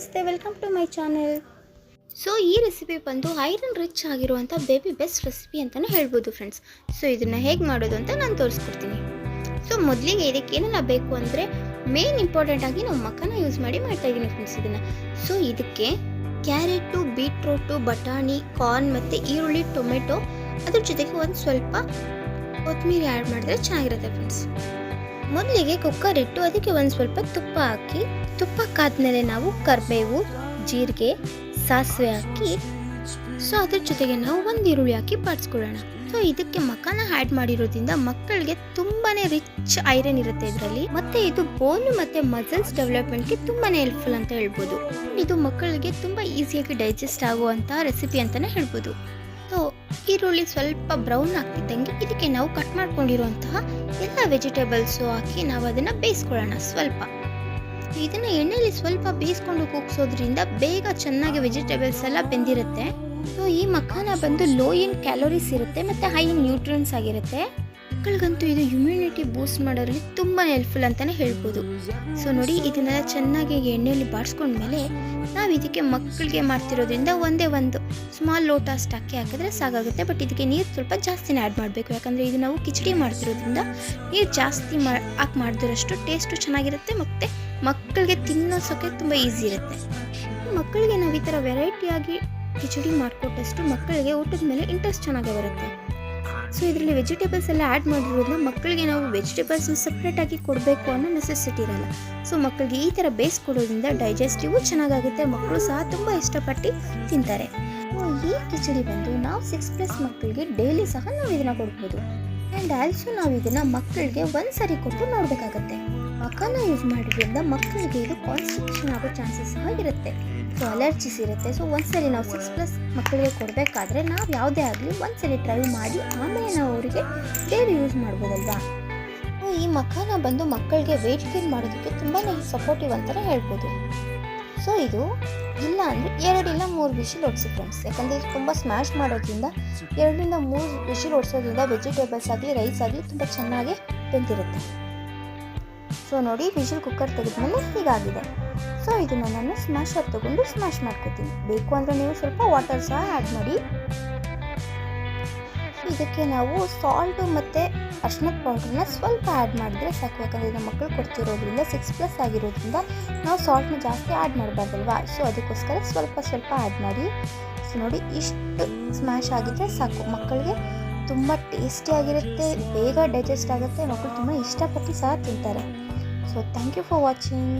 ನಮಸ್ತೆ, welcome to my channel. So ಈ recipe ಬಂದು ಐರನ್ ರಿಚ್ ಆಗಿರುವಂಥ ಬೇಬಿ ಬೆಸ್ಟ್ ರೆಸಿಪಿ ಅಂತಲೇ ಹೇಳ್ಬೋದು ಫ್ರೆಂಡ್ಸ್. ಸೊ ಇದನ್ನು ಹೇಗೆ ಮಾಡೋದು ಅಂತ ನಾನು ತೋರಿಸ್ಕೊಡ್ತೀನಿ. ಸೊ ಮೊದಲಿಗೆ ಇದಕ್ಕೆ ಏನೆಲ್ಲ ಬೇಕು ಅಂದರೆ ಮೇನ್ ಇಂಪಾರ್ಟೆಂಟ್ ಆಗಿ ನಾವು ಮಕ್ಕನ ಯೂಸ್ ಮಾಡಿ ಮಾಡ್ತಾ ಇದ್ದೀನಿ ಫ್ರೆಂಡ್ಸ್ ಇದನ್ನು. ಸೊ ಇದಕ್ಕೆ ಕ್ಯಾರೆಟು, ಬೀಟ್ರೂಟು, ಬಟಾಣಿ, ಕಾರ್ನ್ ಮತ್ತು ಈರುಳ್ಳಿ, ಟೊಮೆಟೊ, ಅದ್ರ ಜೊತೆಗೆ ಒಂದು ಸ್ವಲ್ಪ ಕೊತ್ತಂಬರಿ ಆ್ಯಡ್ ಮಾಡಿದ್ರೆ ಚೆನ್ನಾಗಿರುತ್ತೆ ಫ್ರೆಂಡ್ಸ್. ಮೊದಲಿಗೆ ಕುಕ್ಕರ್ ಇಟ್ಟು ಅದಕ್ಕೆ ಒಂದು ಸ್ವಲ್ಪ ತುಪ್ಪ ಹಾಕಿ, ತುಪ್ಪ ಕಾದ್ಮೇಲೆ ನಾವು ಕರಿಬೇವು, ಜೀರಿಗೆ, ಸಾಸಿವೆ ಹಾಕಿ, ಸೊ ಅದ್ರ ಜೊತೆಗೆ ನಾವು ಒಂದು ಈರುಳ್ಳಿ ಹಾಕಿ ಬಾಡಿಸ್ಕೊಳ್ಳೋಣ. ಸೊ ಇದಕ್ಕೆ ಮಕ್ಕನ ಆ್ಯಡ್ ಮಾಡಿರೋದ್ರಿಂದ ಮಕ್ಕಳಿಗೆ ತುಂಬಾ ರಿಚ್ ಐರನ್ ಇರುತ್ತೆ ಇದರಲ್ಲಿ, ಮತ್ತು ಇದು ಬೋನ್ ಮತ್ತು ಮಸಲ್ಸ್ ಡೆವಲಪ್ಮೆಂಟ್ಗೆ ತುಂಬಾ ಹೆಲ್ಪ್ಫುಲ್ ಅಂತ ಹೇಳ್ಬೋದು. ಇದು ಮಕ್ಕಳಿಗೆ ತುಂಬ ಈಸಿಯಾಗಿ ಡೈಜೆಸ್ಟ್ ಆಗುವಂಥ ರೆಸಿಪಿ ಅಂತಲೇ ಹೇಳ್ಬೋದು. ಸೊ ಈರುಳ್ಳಿ ಸ್ವಲ್ಪ ಬ್ರೌನ್ ಆಗ್ತಿದ್ದಂಗೆ ಇದಕ್ಕೆ ನಾವು ಕಟ್ ಮಾಡ್ಕೊಂಡಿರುವಂತಹ ಎಲ್ಲ ವೆಜಿಟೇಬಲ್ಸು ಹಾಕಿ ನಾವು ಅದನ್ನು ಬೇಯಿಸ್ಕೊಳ್ಳೋಣ. ಸ್ವಲ್ಪ ಇದನ್ನು ಎಣ್ಣೆಯಲ್ಲಿ ಸ್ವಲ್ಪ ಬೇಯಿಸ್ಕೊಂಡು ಕೂಗ್ಸೋದ್ರಿಂದ ಬೇಗ ಚೆನ್ನಾಗಿ ವೆಜಿಟೇಬಲ್ಸ್ ಎಲ್ಲ ಬೆಂದಿರುತ್ತೆ. ಸೊ ಈ ಮಖಾನ ಬಂದು ಲೋ ಇನ್ ಕ್ಯಾಲೋರೀಸ್ ಇರುತ್ತೆ ಮತ್ತು ಹೈ ಇನ್ ನ್ಯೂಟ್ರಿಯನ್ಸ್ ಆಗಿರುತ್ತೆ. ಮಕ್ಕಳಿಗಂತೂ ಇದು ಇಮ್ಯುನಿಟಿ ಬೂಸ್ಟ್ ಮಾಡೋದ್ರಲ್ಲಿ ತುಂಬಾ ಹೆಲ್ಪ್ಫುಲ್ ಅಂತಲೇ ಹೇಳ್ಬೋದು. ಸೊ ನೋಡಿ, ಇದನ್ನೆಲ್ಲ ಚೆನ್ನಾಗಿ ಎಣ್ಣೆಯಲ್ಲಿ ಬಾಡಿಸ್ಕೊಂಡ್ಮೇಲೆ ನಾವು ಇದಕ್ಕೆ ಮಕ್ಕಳಿಗೆ ಮಾಡ್ತಿರೋದ್ರಿಂದ ಒಂದೇ ಒಂದು ಸ್ಮಾಲ್ ಲೋಟ ಅಷ್ಟು ಅಕ್ಕಿ ಹಾಕಿದ್ರೆ ಸಾಕಾಗುತ್ತೆ. ಬಟ್ ಇದಕ್ಕೆ ನೀರು ಸ್ವಲ್ಪ ಜಾಸ್ತಿನೇ ಆ್ಯಡ್ ಮಾಡಬೇಕು, ಯಾಕಂದರೆ ಇದು ನಾವು ಕಿಚಡಿ ಮಾಡ್ತಿರೋದ್ರಿಂದ ನೀರು ಜಾಸ್ತಿ ಹಾಕಿ ಮಾಡಿದ್ರಷ್ಟು ಟೇಸ್ಟು ಚೆನ್ನಾಗಿರುತ್ತೆ ಮತ್ತು ಮಕ್ಕಳಿಗೆ ತಿನ್ನೋಸೋಕ್ಕೆ ತುಂಬ ಈಸಿ ಇರುತ್ತೆ. ಮಕ್ಕಳಿಗೆ ನಾವು ಈ ಥರ ವೆರೈಟಿಯಾಗಿ ಕಿಚಡಿ ಮಾಡಿಕೊಟ್ಟಷ್ಟು ಮಕ್ಕಳಿಗೆ ಊಟದ ಮೇಲೆ ಇಂಟ್ರೆಸ್ಟ್ ಚೆನ್ನಾಗಿ ಬರುತ್ತೆ. ಸೊ ಇದರಲ್ಲಿ ವೆಜಿಟೇಬಲ್ಸ್ ಎಲ್ಲ ಆ್ಯಡ್ ಮಾಡಿರೋದ್ರಿಂದ ಮಕ್ಕಳಿಗೆ ನಾವು ವೆಜಿಟೇಬಲ್ಸ್ನ ಸಪ್ರೇಟಾಗಿ ಕೊಡಬೇಕು ಅನ್ನೋ ನೆಸೆಸಿಟಿ ಇರಲ್ಲ. ಸೊ ಮಕ್ಕಳಿಗೆ ಈ ಥರ ಬೇಯಿಸ್ಕೊಡೋದ್ರಿಂದ ಡೈಜೆಸ್ಟಿವು ಚೆನ್ನಾಗಾಗುತ್ತೆ, ಮಕ್ಕಳು ಸಹ ತುಂಬ ಇಷ್ಟಪಟ್ಟು ತಿಂತಾರೆ. ಈ ಕಿಚಡಿ ಬಂದು ನಾವು 6+ ಮಕ್ಕಳಿಗೆ ಡೈಲಿ ಸಹ ನಾವು ಇದನ್ನು ಕೊಡ್ಬೋದು. ಆ್ಯಂಡ್ ಆಲ್ಸೋ ನಾವು ಇದನ್ನು ಮಕ್ಕಳಿಗೆ ಒಂದು ಸರಿ ಕೊಟ್ಟು ನೋಡಬೇಕಾಗತ್ತೆ. ಮಕ್ಕನ ಯೂಸ್ ಮಾಡೋದ್ರಿಂದ ಮಕ್ಕಳಿಗೆ ಇದು ಕಾನ್ಸ್ಟಿಪೇಷನ್ ಆಗೋ ಚಾನ್ಸಸ್ ಸಹ ಇರುತ್ತೆ. ಸೊ ಅಲರ್ಜಿಸ್ ಇರುತ್ತೆ. ಸೊ ಒಂದ್ಸರಿ ನಾವು 6+ ಮಕ್ಕಳಿಗೆ ಕೊಡಬೇಕಾದ್ರೆ ನಾವು ಯಾವುದೇ ಆಗಲಿ ಒಂದ್ಸರಿ ಟ್ರೈ ಮಾಡಿ ಆಮೇಲೆ ನಾವು ಅವರಿಗೆ ಡೈಲಿ ಯೂಸ್ ಮಾಡ್ಬೋದಲ್ವಾ. ಈ ಮಖಾನ ಬಂದು ಮಕ್ಕಳಿಗೆ ವೆಯ್ಟ್ ಗೇನ್ ಮಾಡೋದಕ್ಕೆ ತುಂಬಾ ಸಪೋರ್ಟಿವ್ ಅಂತಲೇ ಹೇಳ್ಬೋದು. ಸೊ ಇದು ಇಲ್ಲ ಅಂದರೆ 2 ಇಲ್ಲ 3 ವಿಷಿಲ್ ಓಡಿಸಿ ಫ್ರೆಂಡ್ಸ್, ಯಾಕಂದರೆ ಇದು ತುಂಬ ಸ್ಮ್ಯಾಶ್ ಮಾಡೋದ್ರಿಂದ 2 ಇಂದ 3 ವಿಷಿಲ್ ಓಡಿಸೋದ್ರಿಂದ ವೆಜಿಟೇಬಲ್ಸ್ ಆಗಲಿ ರೈಸ್ ಆಗಲಿ ತುಂಬ ಚೆನ್ನಾಗಿ ಬೆಂದಿರುತ್ತೆ. ಸೊ ನೋಡಿ, ವಿಷಿಲ್ ಕುಕ್ಕರ್ ತೆಗೆದ್ಮೇಲೆ ಹೀಗಾಗಿದೆ. ಸೊ ಇದನ್ನು ನಾನು ಸ್ಮ್ಯಾಶರ್ ತೊಗೊಂಡು ಸ್ಮ್ಯಾಶ್ ಮಾಡ್ಕೊತೀನಿ. ಬೇಕು ಅಂದರೆ ನೀವು ಸ್ವಲ್ಪ ವಾಟರ್ ಸಹ ಆ್ಯಡ್ ಮಾಡಿ. ಇದಕ್ಕೆ ನಾವು ಸಾಲ್ಟು ಮತ್ತು ಅರ್ಶಿನದ ಪೌಡ್ರನ್ನ ಸ್ವಲ್ಪ ಆ್ಯಡ್ ಮಾಡಿದ್ರೆ ಸಾಕು, ಯಾಕಂದರೆ ಇದು ಮಕ್ಕಳು ಕೊಡ್ತಿರೋದ್ರಿಂದ 6+ ಆಗಿರೋದ್ರಿಂದ ನಾವು ಸಾಲ್ಟ್ನ ಜಾಸ್ತಿ ಆ್ಯಡ್ ಮಾಡಬಾರ್ದಲ್ವಾ. ಸೊ ಅದಕ್ಕೋಸ್ಕರ ಸ್ವಲ್ಪ ಆ್ಯಡ್ ಮಾಡಿ. ಸೊ ನೋಡಿ, ಇಷ್ಟು ಸ್ಮ್ಯಾಶ್ ಆಗಿದ್ರೆ ಸಾಕು. ಮಕ್ಕಳಿಗೆ ತುಂಬ ಟೇಸ್ಟಿಯಾಗಿರುತ್ತೆ, ಬೇಗ ಡೈಜೆಸ್ಟ್ ಆಗುತ್ತೆ, ಮಕ್ಕಳು ತುಂಬ ಇಷ್ಟಪಟ್ಟು ಸಹ ತಿಂತಾರೆ. So thank you for watching.